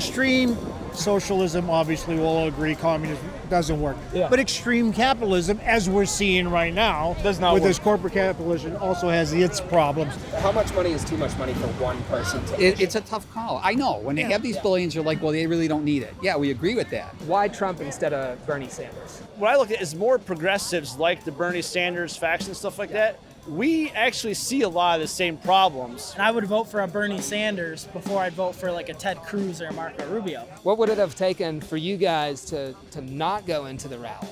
extreme socialism, obviously, we'll all agree communism doesn't work. Yeah. But extreme capitalism, as we're seeing right now, does not with work. this corporate capitalism, also has its problems. How much money is too much money for one person? It's a tough call. I know. When they have these billions, you're like, well, they really don't need it. Yeah, we agree with that. Why Trump instead of Bernie Sanders? What I look at is more progressives like the Bernie Sanders faction and stuff like that. We actually see a lot of the same problems. And I would vote for a Bernie Sanders before I'd vote for like a Ted Cruz or a Marco Rubio. What would it have taken for you guys to not go into the rally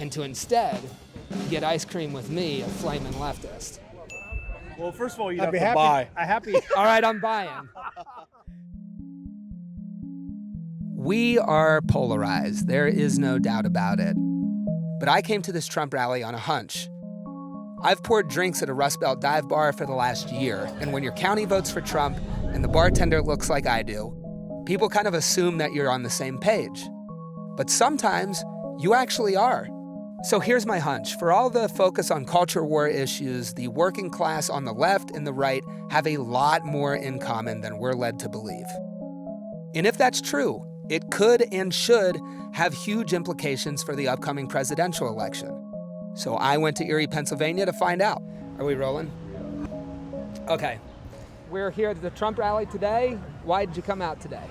and to instead get ice cream with me, a flaming leftist? Well, first of all, you I'd have be to happy. buy. I'm happy. All right, I'm buying. We are polarized. There is no doubt about it. But I came to this Trump rally on a hunch. I've poured drinks at a Rust Belt dive bar for the last year, and when your county votes for Trump and the bartender looks like I do, people kind of assume that you're on the same page. But sometimes you actually are. So here's my hunch. For all the focus on culture war issues, the working class on the left and the right have a lot more in common than we're led to believe. And if that's true, it could and should have huge implications for the upcoming presidential election. So I went to Erie, Pennsylvania to find out. Are we rolling? Okay. We're here at the Trump rally today. Why did you come out today?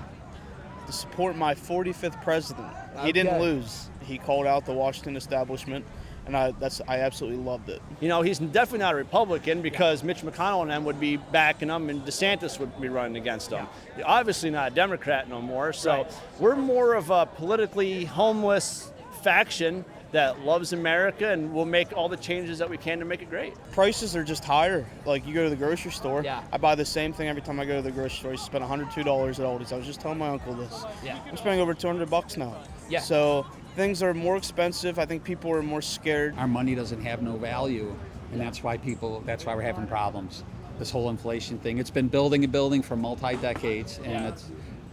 To support my 45th president. He didn't lose. He called out the Washington establishment, and I absolutely loved it. You know, he's definitely not a Republican because Mitch McConnell and them would be backing him and DeSantis would be running against him. You're obviously not a Democrat no more, so we're more of a politically homeless faction that loves America and will make all the changes that we can to make it great. Prices are just higher. Like, you go to the grocery store, Yeah. I buy the same thing every time I go to the grocery store. I spend $102 at Aldi's. I was just telling my uncle this. Yeah. I'm spending over $200 now. Yeah. So things are more expensive. I think people are more scared. Our money doesn't have no value, and that's why we're having problems. This whole inflation thing, it's been building and building for multi-decades, and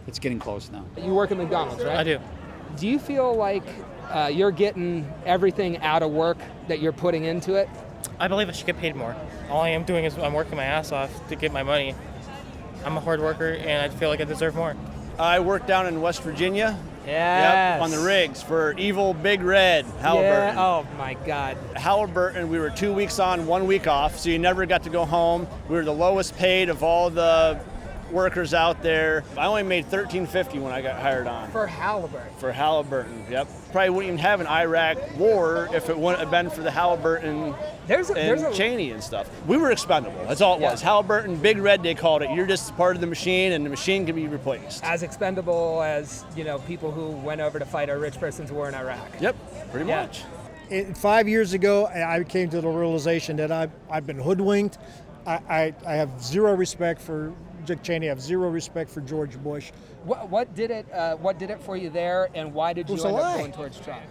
it's getting close now. You work at McDonald's, right? I do. Do you feel like you're getting everything out of work that you're putting into it? I believe I should get paid more. All I am doing is I'm working my ass off to get my money. I'm a hard worker and I feel like I deserve more. I work down in West Virginia. Yes. Yep, on the rigs for evil Big Red, Halliburton. Yeah. Oh my God. Halliburton, we were 2 weeks on, 1 week off, so you never got to go home. We were the lowest paid of all the workers out there. I only made $13.50 when I got hired on. For Halliburton. For Halliburton, yep. Probably wouldn't even have an Iraq war if it wouldn't have been for the Halliburton and Cheney and stuff. We were expendable, that's all it was. Halliburton, Big Red they called it. You're just part of the machine and the machine can be replaced. As expendable as, people who went over to fight a rich person's war in Iraq. Yep, pretty much. 5 years ago, I came to the realization that I've been hoodwinked. I have zero respect for Dick Cheney. I have zero respect for George Bush. What did it for you there, and why did you end up going towards Trump?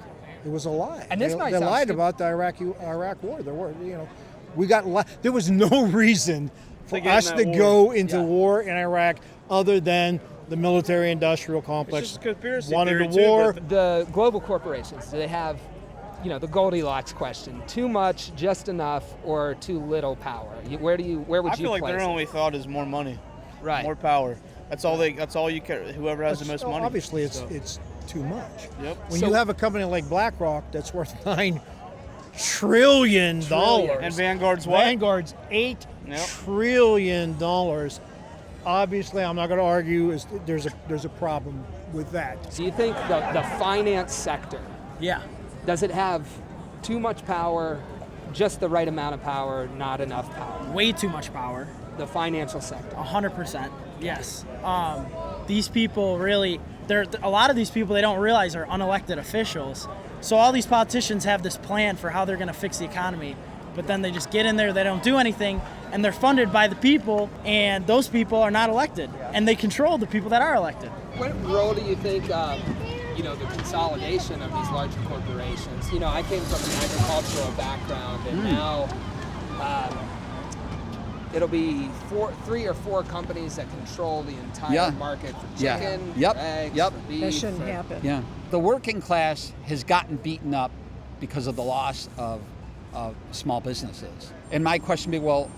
It was a lie. And this they lied about the Iraq war. There was no reason for us to go into war in Iraq other than the military-industrial complex It's just a conspiracy wanted theory a too, war. but The global corporations, do they have, the Goldilocks question: too much, just enough, or too little power? Where would I you feel like place their it? only thought is more money, Right. more power. That's all you care. Whoever has the most money. Obviously, it's too much. Yep. When you have a company like BlackRock that's worth $9 trillion, And Vanguard's what? Vanguard's $8 trillion. Obviously, I'm not going to argue. There's a problem with that. Do you think the finance sector, does it have too much power, just the right amount of power, not enough power? Way too much power. The financial sector. 100%. Yes. These people really, a lot of these people they don't realize are unelected officials. So all these politicians have this plan for how they're going to fix the economy, but then they just get in there, they don't do anything, and they're funded by the people, and those people are not elected, and they control the people that are elected. What role do you think, the consolidation of these larger corporations? I came from an agricultural background, and now it'll be 3 or 4 companies that control the entire market for chicken, for eggs, for beef. That shouldn't happen. Yeah. The working class has gotten beaten up because of the loss of small businesses. And my question would be, well,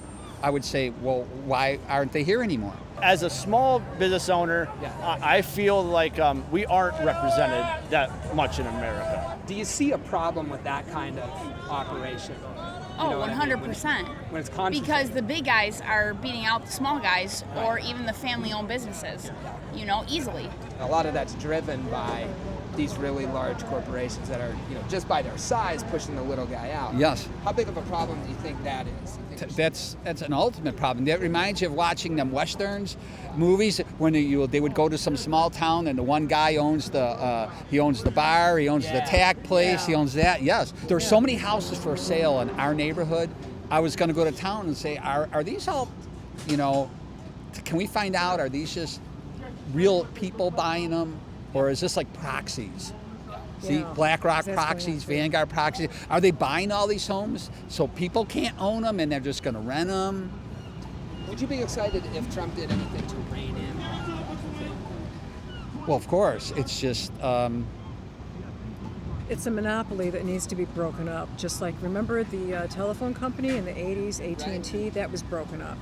I would say, well, why aren't they here anymore? As a small business owner, Yeah. I feel like we aren't represented that much in America. Do you see a problem with that kind of operation? You know Oh, what I mean? 100%. When it's concentrated. Because the big guys are beating out the small guys or even the family-owned businesses, easily. A lot of that's driven by these really large corporations that are, just by their size, pushing the little guy out. Yes. How big of a problem do you think that is? Do you think That's an ultimate problem. That reminds you of watching them westerns, movies when they would go to some small town and the one guy owns the bar, he owns the tack place, he owns that. Yes, there's so many houses for sale in our neighborhood. I was going to go to town and say, are these all, can we find out? Are these just real people buying them, or is this like proxies? See, BlackRock proxies, Vanguard proxies. Are they buying all these homes so people can't own them and they're just going to rent them? Would you be excited if Trump did anything to rein in? Well, of course. It's just, It's a monopoly that needs to be broken up. Just like, remember the telephone company in the 80s, AT&T? That was broken up.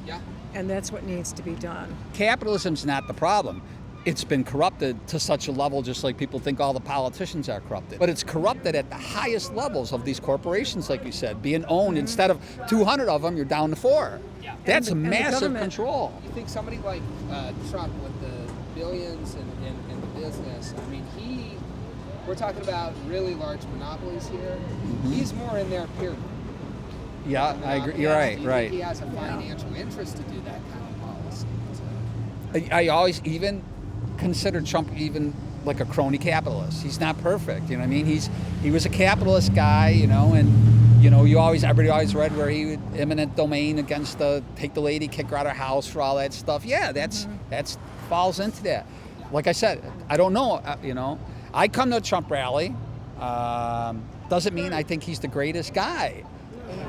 Yeah. And that's what needs to be done. capitalism's not the problem. It's been corrupted to such a level, just like people think all the politicians are corrupted. But it's corrupted at the highest levels of these corporations, like you said, being owned. Instead of 200 of them, you're down to 4. That's And the massive government- control. You think somebody like Trump with the billions in the business, I mean, we're talking about really large monopolies here. He's more in there, period. Yeah, I agree. You're right, Do you right. think he has a financial interest to do that kind of policy? I always even consider Trump even like a crony capitalist. He's not perfect, you know what I mean? He was a capitalist guy, and everybody always read where he would eminent domain against take the lady, kick her out of her house for all that stuff. Yeah, that's falls into that. Like I said, I don't know, I come to a Trump rally. Doesn't mean I think he's the greatest guy.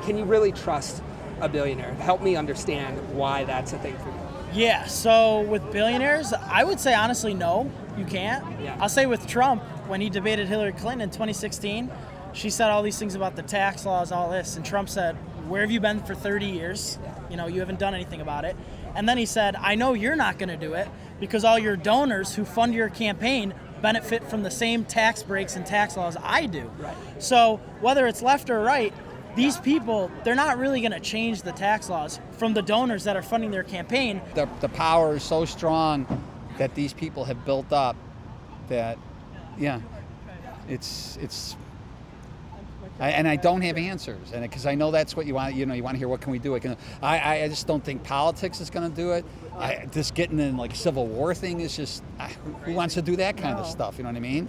Can you really trust a billionaire? Help me understand why that's a thing for you. Yeah, so with billionaires, I would say honestly, no, you can't. Yeah. I'll say with Trump, when he debated Hillary Clinton in 2016, she said all these things about the tax laws, all this, and Trump said, where have you been for 30 years? You haven't done anything about it. And then he said, I know you're not going to do it because all your donors who fund your campaign benefit from the same tax breaks and tax laws I do. Right. So whether it's left or right, these people, they're not really going to change the tax laws from the donors that are funding their campaign. The power is so strong that these people have built up that, I don't have answers, and because I know that's what you want. You want to hear what can we do. I just don't think politics is going to do it. Just getting in like Civil War thing is just who wants to do that kind of stuff? You know what I mean?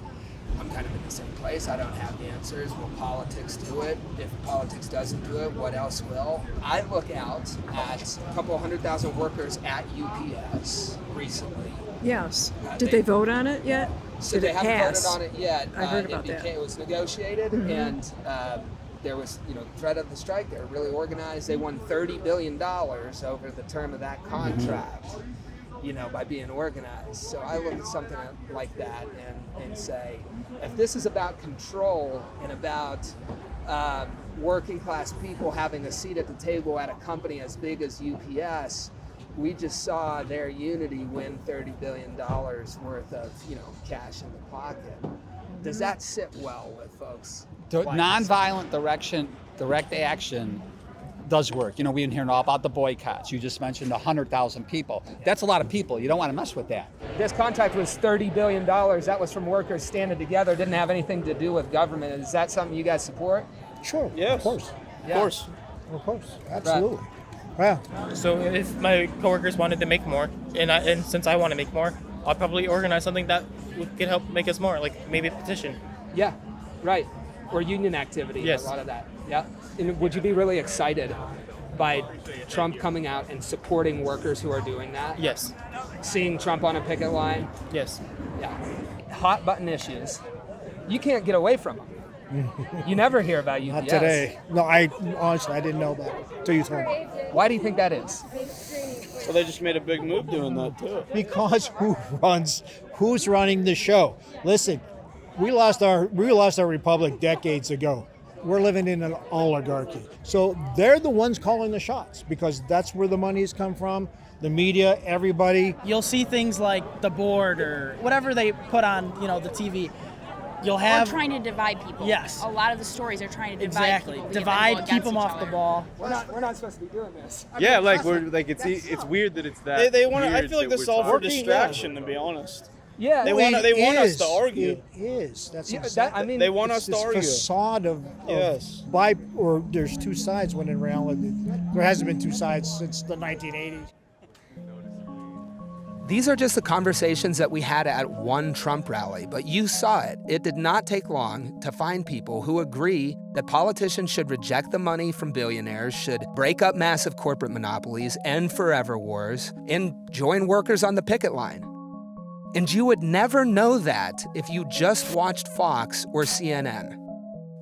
I'm kind of in the same place. I don't have the answers. Will politics do it? If politics doesn't do it, what else will? I look out at a couple 100,000 workers at UPS recently. Yes. Did they vote on it yet? So Did they it haven't pass? voted on it yet. I heard about that. It was negotiated, and there was, threat of the strike. They were really organized. They won $30 billion over the term of that contract. By being organized. So I look at something like that and say, if this is about control and about working class people having a seat at the table at a company as big as UPS, we just saw their unity win $30 billion worth of, cash in the pocket. Does that sit well with folks? Nonviolent direct action does work. We've been hearing all about the boycotts. You just mentioned 100,000 people. That's a lot of people. You don't want to mess with that. This contract was $30 billion. That was from workers standing together. Didn't have anything to do with government. Is that something you guys support? Sure. Yes. Of course. Yeah. Of course. Of course. Absolutely. Yeah. So if my coworkers wanted to make more, and since I want to make more, I'll probably organize something that could help make us more, like maybe a petition. Yeah, right. Or union activity. Yes. A lot of that. Yeah. And would you be really excited by Trump coming out and supporting workers who are doing that? Yes. Seeing Trump on a picket line? Yes. Yeah. Hot button issues. You can't get away from them. You never hear about UPS. Not today. No, honestly, I didn't know about it until you told me. Why do you think that is? So they just made a big move doing that too. Because who's running the show? Listen, we lost our republic decades ago. we're living in an oligarchy. So they're the ones calling the shots because that's where the money's come from. The media, everybody. You'll see things like the board or whatever they put on, the TV. You'll have Or trying to divide people. Yes. A lot of the stories are trying to divide exactly people. divide, keep them off the ball. We're not supposed to be doing this. Yeah, like it's weird that it's that. They want. I weird feel like that this is we're all for talking. distraction, to be honest. Yeah, They want us to argue. It is. That's Yeah, exactly. I mean, They want us It's to this argue. facade of Yes. or there's two sides when in reality there hasn't been two sides since the 1980s. These are just the conversations that we had at one Trump rally, but you saw it. It did not take long to find people who agree that politicians should reject the money from billionaires, should break up massive corporate monopolies, end forever wars, and join workers on the picket line. And you would never know that if you just watched Fox or CNN.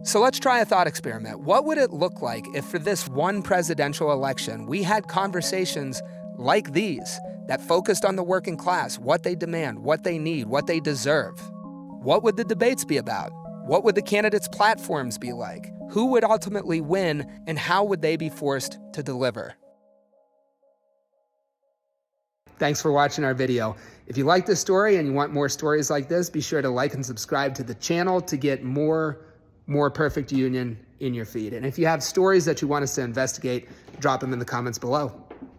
So let's try a thought experiment. What would it look like if for this one presidential election, we had conversations like these that focused on the working class, what they demand, what they need, what they deserve? What would the debates be about? What would the candidates' platforms be like? Who would ultimately win, and how would they be forced to deliver? Thanks for watching our video. If you like this story and you want more stories like this, be sure to like and subscribe to the channel to get more Perfect Union in your feed. And if you have stories that you want us to investigate, drop them in the comments below.